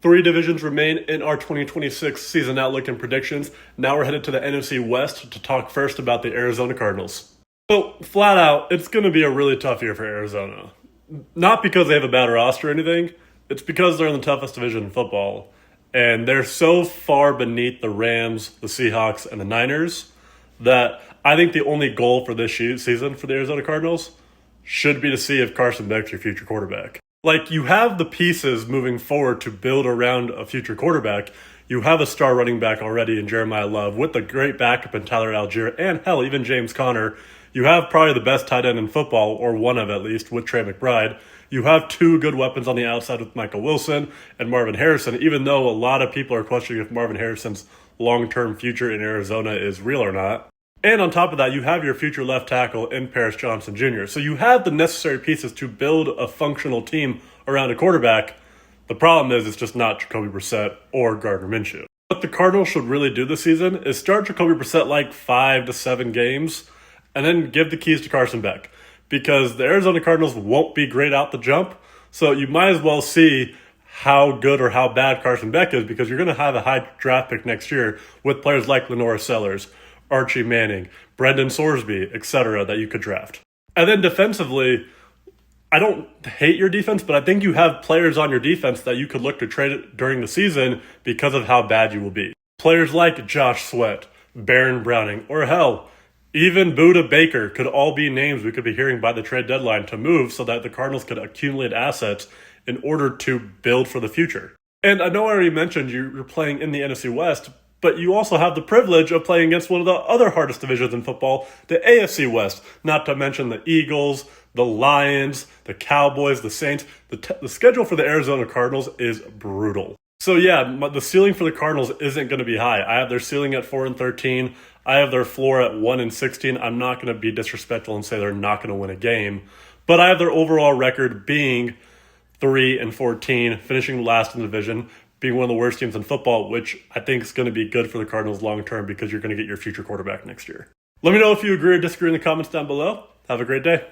Three divisions remain in our 2026 season outlook and predictions. Now we're headed to the NFC West to talk first about the Arizona Cardinals. So, flat out, it's going to be a really tough year for Arizona. Not because they have a bad roster or anything, it's because they're in the toughest division in football. And they're so far beneath the Rams, the Seahawks, and the Niners that I think the only goal for this season for the Arizona Cardinals should be to see if Carson Beck's your future quarterback. Like, you have the pieces moving forward to build around a future quarterback. You have a star running back already in Jeremiah Love with a great backup in Tyler Algier and, hell, even James Conner. You have probably the best tight end in football, or one of at least, with Trey McBride. You have two good weapons on the outside with Michael Wilson and Marvin Harrison, even though a lot of people are questioning if Marvin Harrison's long-term future in Arizona is real or not. And on top of that, you have your future left tackle in Paris Johnson Jr. So you have the necessary pieces to build a functional team around a quarterback. The problem is it's just not Jacoby Brissett or Gardner Minshew. What the Cardinals should really do this season is start Jacoby Brissett like 5 to 7 games and then give the keys to Carson Beck. Because the Arizona Cardinals won't be great out the jump. So you might as well see how good or how bad Carson Beck is, because you're going to have a high draft pick next year with players like Lenora Sellers, Archie Manning, Brendan Sorsby, etc. that you could draft. And then defensively, I don't hate your defense, but I think you have players on your defense that you could look to trade during the season because of how bad you will be. Players like Josh Sweat, Baron Browning, or hell, even Budda Baker could all be names we could be hearing by the trade deadline to move so that the Cardinals could accumulate assets in order to build for the future. And I know I already mentioned you're playing in the NFC West, but you also have the privilege of playing against one of the other hardest divisions in football, the AFC West, not to mention the Eagles, the Lions, the Cowboys, the Saints. The schedule for the Arizona Cardinals is brutal. So yeah, the ceiling for the Cardinals isn't going to be high. I have their ceiling at 4-13. I have their floor at 1-16. I'm not going to be disrespectful and say they're not going to win a game, but I have their overall record being 3-14, finishing last in the division, being one of the worst teams in football, which I think is going to be good for the Cardinals long term because you're going to get your future quarterback next year. Let me know if you agree or disagree in the comments down below. Have a great day.